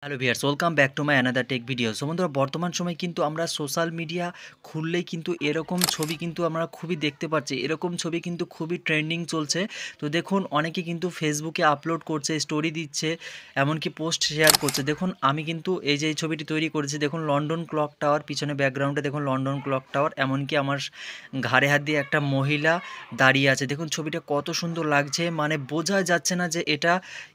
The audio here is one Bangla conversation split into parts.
Hello viewers, welcome back to my another tech video. So বন্ধুরা, বর্তমান সময় কিন্তু আমরা সোশ্যাল মিডিয়া খুললেই কিন্তু এরকম ছবি কিন্তু আমরা খুবই দেখতে পাচ্ছি। এরকম ছবি কিন্তু খুবই ট্রেন্ডিং চলছে। তো দেখুন, অনেকে কিন্তু ফেসবুকে আপলোড করছে, স্টোরি দিচ্ছে, এমনকি পোস্ট শেয়ার করছে। দেখুন, আমি কিন্তু এই যে এই ছবিটি তৈরি করেছি, দেখুন লন্ডন ক্লক টাওয়ার, পিছনে ব্যাকগ্রাউন্ডে দেখুন লন্ডন ক্লক টাওয়ার, এমনকি আমার ঘাড়ে হাত দিয়ে একটা মহিলা দাঁড়িয়ে আছে। দেখুন ছবিটা কত সুন্দর লাগছে, মানে বোঝা যাচ্ছে না যে এটা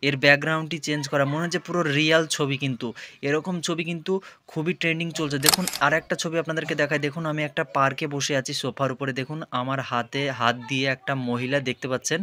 এর ব্যাকগ্রাউন্ডটি চেঞ্জ করা, মনে হচ্ছে পুরো রিয়াল ছবি। কিন্তু এরকম ছবি কিন্তু খুবই ট্রেন্ডিং চলছে। দেখুন আর একটা ছবি আপনাদেরকে দেখায়। দেখুন আমি একটা পার্কে বসে আছি সোফার উপরে। দেখুন আমার হাতে হাত দিয়ে একটা মহিলা দেখতে পাচ্ছেন,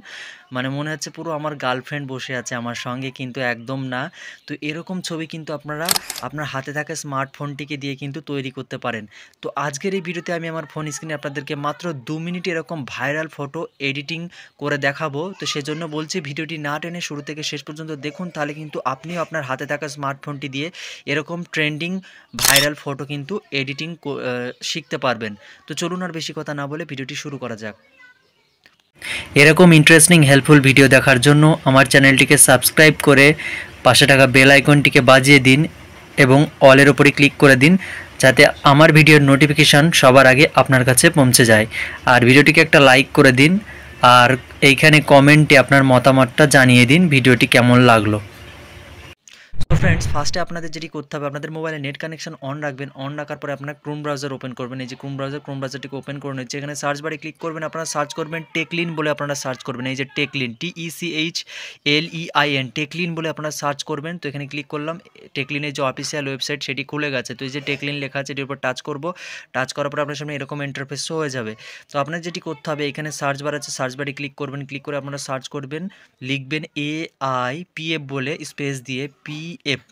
মানে মনে হচ্ছে পুরো আমার গার্লফ্রেন্ড বসে আছে আমার সঙ্গে, কিন্তু একদম না। তো এরকম ছবি কিন্তু আপনারা আপনার হাতে থাকা স্মার্টফোনটিকে দিয়ে কিন্তু তৈরি করতে পারেন। তো আজকের এই ভিডিওতে আমি আমার ফোন স্ক্রিনে আপনাদেরকে মাত্র 2 মিনিট এরকম ভাইরাল ফটো এডিটিং করে দেখাবো। তো সেজন্য বলছি, ভিডিওটি না টেনে শুরু থেকে শেষ পর্যন্ত দেখুন, তাহলে কিন্তু আপনিও আপনার হাতে থাকা স্মার্টফোনটি দিয়ে এরকম ট্রেন্ডিং ভাইরাল ফটো কিন্তু এডিটিং শিখতে পারবেন। তো চলুন আর বেশি কথা না বলে ভিডিওটি শুরু করা যাক। এরকম ইন্টারেস্টিং হেল্পফুল ভিডিও দেখার জন্য আমার চ্যানেলটিকে সাবস্ক্রাইব করে পাশে থাকা বেল আইকনটিকে বাজিয়ে দিন এবং অলের উপরে ক্লিক করে দিন, যাতে আমার ভিডিওর নোটিফিকেশান সবার আগে আপনার কাছে পৌঁছে যায়। আর ভিডিওটিকে একটা লাইক করে দিন, আর এইখানে কমেন্টে আপনার মতামতটা জানিয়ে দিন ভিডিওটি কেমন লাগলো। তো ফ্রেন্ডস, ফার্স্টে আপনাদের যেটি করতে হবে, আপনাদের মোবাইলে নেট কানেকশন অন রাখবেন। অন রাখার পরে আপনার ক্রোম ব্রাউজার ওপেন করবেন। এই যে ক্রোম ব্রাউজারটিকে ওপেন করে নিচ্ছে। এখানে সার্চ বারে ক্লিক করবেন, আপনারা সার্চ করবেন টেকলিন বলে, আপনারা সার্চ করবেন এই যে টেকলিন, TECHLEIN, টেকলিন বলে আপনারা সার্চ করবেন। তো এখানে ক্লিক করলাম, টেকলিনের যে অফিসিয়াল ওয়েবসাইট সেটি খুলে গেছে। তো এই যে টেকলিন লেখা আছে, এটির উপর টাচ করব। টাচ করার পর আপনার সামনে এরকম ইন্টারফেস শো হয়ে যাবে। তো আপনার যেটি করতে হবে, এখানে সার্চ বার আছে, সার্চ বারে ক্লিক করবেন। ক্লিক করে আপনারা সার্চ করবেন, লিখবেন AIPF বলে স্পেস দিয়ে PF,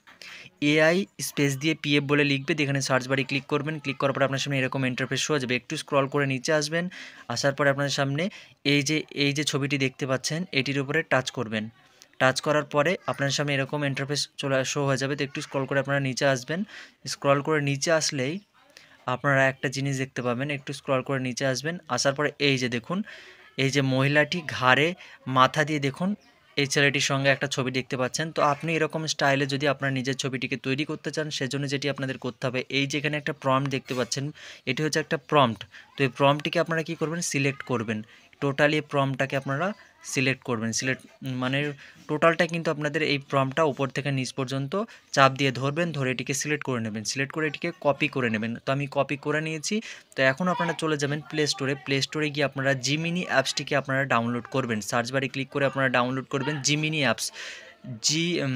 এআই স্পেস দিয়ে পিএফ বলে লিখবে। এখানে সার্চ বারে ক্লিক করবেন। ক্লিক করার পর আপনার সামনে এরকম ইন্টারফেস শো হয়ে যাবে। একটু স্ক্রল করে নিচে আসবেন। আসার পরে আপনার সামনে এই যে ছবিটি দেখতে পাচ্ছেন, এটির উপরে টাচ করবেন। টাচ করার পরে আপনার সামনে এরকম ইন্টারফেস শো হয়ে যাবে। তো একটু স্ক্রল করে আপনারা নিচে আসবেন। স্ক্রল করে নিচে আসলেই আপনারা একটা জিনিস দেখতে পাবেন। একটু স্ক্রল করে নিচে আসবেন। আসার পরে এই যে দেখুন, এই যে মহিলাটি ঘাড়ে মাথা দিয়ে দেখুন এই ছেলেটির সঙ্গে একটা ছবি দেখতে পাচ্ছেন। তো আপনি এরকম স্টাইলে যদি আপনার নিজের ছবিটিকে তৈরি করতে চান, সেজন্য যেটি আপনাদের করতে হবে, এই যেখানে একটা প্রম্পট দেখতে পাচ্ছেন, এটি হচ্ছে একটা প্রম্পট। তো এই প্রম্পটটিকে আপনারা কী করবেন, সিলেক্ট করবেন। টোটালি এই প্রম্পটটাকে আপনারা সিলেক্ট করবেন। মানে টোটালটা কিন্তু আপনাদের এই প্রম্পটটা উপর থেকে নিচ পর্যন্ত চাপ দিয়ে ধরবেন, ধরে এটিকে সিলেক্ট করে নেবেন। সিলেক্ট করে এটিকে কপি করে নেবেন। তো আমি কপি করে নিয়েছি। তো এখন আপনারা চলে যাবেন প্লে স্টোরে। প্লে স্টোরে গিয়ে আপনারা জিমিনি অ্যাপসটিকে আপনারা ডাউনলোড করবেন। সার্চ বারে ক্লিক করে আপনারা ডাউনলোড করবেন জিমিনি অ্যাপস, GEM,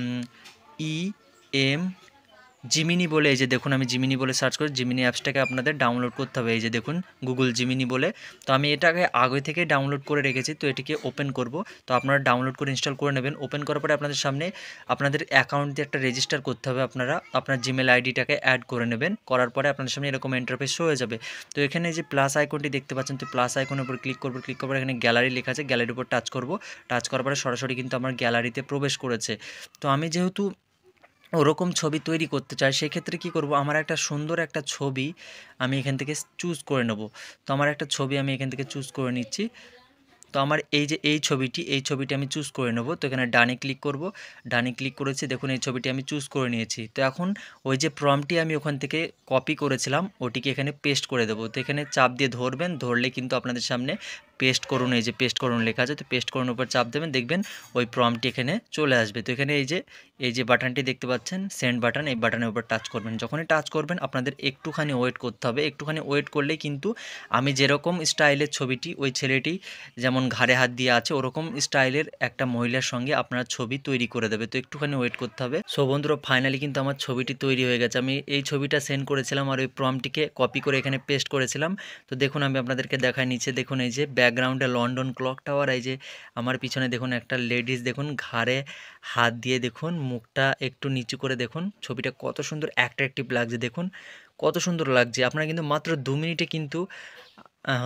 জিমিনি বলে। এই যে দেখুন, আমি জিমিনি বলে সার্চ করি। জিমিনি অ্যাপসটাকে আপনাদের ডাউনলোড করতে হবে। এই যে দেখুন, গুগল জিমিনি বলে। তো আমি এটাকে আগে থেকে ডাউনলোড করে রেখেছি। তো এটিকে ওপেন করব। তো আপনারা ডাউনলোড করে ইনস্টল করে নেবেন। ওপেন করার পরে আপনাদের সামনে আপনাদের অ্যাকাউন্ট দিয়ে একটা রেজিস্টার করতে হবে। আপনারা আপনার জিমেল আইডিটাকে অ্যাড করে নেবেন। করার পরে আপনাদের সামনে এরকম ইন্টারফেস শো হয়ে যাবে। তো এখানে যে প্লাস আইকনটি দেখতে পাচ্ছেন, তো প্লাস আইকনের উপর ক্লিক করব। ক্লিক করার পরে এখানে গ্যালারি লেখা আছে, গ্যালারির উপর টাচ করব। টাচ করার পরে সরাসরি কিন্তু আমার গ্যালারিতে প্রবেশ করেছে। তো আমি যেহেতু ওরকম ছবি তৈরি করতে চাই, সেক্ষেত্রে কী করব, আমার একটা সুন্দর একটা ছবি আমি এখান থেকে চুজ করে নেব। তো আমার একটা ছবি আমি এখান থেকে চুজ করে নিচ্ছি। তো আমার এই যে এই ছবিটি আমি চুজ করে নেব। তো এখানে ডানে ক্লিক করব। ডানে ক্লিক করেছি, দেখুন এই ছবিটি আমি চুজ করে নিয়েছি। তো এখন ওই যে প্রম্পটটি আমি ওখান থেকে কপি করেছিলাম, ওটিকে এখানে পেস্ট করে দেবো। তো এখানে চাপ দিয়ে ধরবেন, ধরলে কিন্তু আপনাদের সামনে পেস্ট করুন, এই যে পেস্ট করুন লেখা আছে। তো পেস্ট করুন উপর চাপ দেবেন, দেখবেন ওই প্রম্পটটি এখানে চলে আসবে। তো এখানে এই যে বাটনটি দেখতে পাচ্ছেন, সেন্ড বাটন, এই বাটনের উপর টাচ করবেন। যখনই টাচ করবেন আপনাদের একটুখানি ওয়েট করতে হবে। একটুখানি ওয়েট করলেই কিন্তু আমি যেরকম স্টাইলের ছবিটি, ওই ছেলেটি যেমন ঘাড়ে হাত দিয়ে আছে, ওরকম স্টাইলের একটা মহিলার সঙ্গে আপনার ছবি তৈরি করে দেবে। তো একটুখানি ওয়েট করতে হবে। সো বন্ধুরা, ফাইনালি কিন্তু আমার ছবিটি তৈরি হয়ে গেছে। আমি এই ছবিটা সেন্ড করেছিলাম আর ওই প্রম্পটটিকে কপি করে এখানে পেস্ট করেছিলাম। তো দেখুন আমি আপনাদেরকে দেখাই, নিচে দেখুন এই যে ব্যাকগ্রাউন্ডে লন্ডন ক্লক টাওয়ার, এই যে আমার পিছনে দেখুন একটা লেডিস, দেখুন ঘাড়ে হাত দিয়ে, দেখুন মুখটা একটু নিচু করে, দেখুন ছবিটা কত সুন্দর অ্যাট্রাকটিভ লাগছে। দেখুন কত সুন্দর লাগছে। আপনারা কিন্তু মাত্র 2 মিনিটে কিন্তু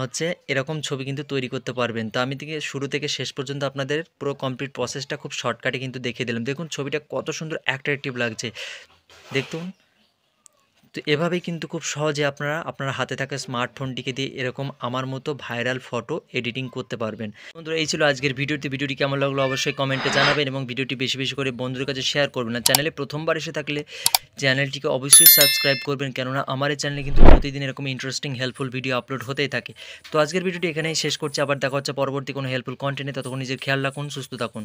হচ্ছে এরকম ছবি কিন্তু তৈরি করতে পারবেন। তো আমি শুরু থেকে শেষ পর্যন্ত আপনাদের পুরো কমপ্লিট প্রসেসটা খুব শর্টকাটে কিন্তু দেখিয়ে দিলাম। দেখুন ছবিটা কত সুন্দর অ্যাট্রাকটিভ লাগছে, দেখুন। তো এভাবেই কিন্তু খুব সহজে আপনারা আপনার হাতে থাকা স্মার্টফোনটিকে দিয়ে এরকম আমার মতো ভাইরাল ফটো এডিটিং করতে পারবেন। বন্ধুরা এই ছিল আজকের ভিডিওটি কেমন লাগলো অবশ্যই কমেন্টে জানাবেন এবং ভিডিওটি বেশি বেশি করে বন্ধুদের কাছে শেয়ার করবেন। আর চ্যানেলে প্রথমবার এসে থাকলে চ্যানেলটিকে অবশ্যই সাবস্ক্রাইব করবেন, কেননা আমার এই চ্যানেলে কিন্তু প্রতিদিন এরকম ইন্টারেস্টিং হেল্পফুল ভিডিও আপলোড হতেই থাকে। তো আজকের ভিডিওটি এখানেই শেষ করছি, আবার দেখা হচ্ছে পরবর্তী কোনো হেল্পফুল কন্টেন্টে। ততক্ষণ নিজের খেয়াল রাখুন, সুস্থ থাকুন।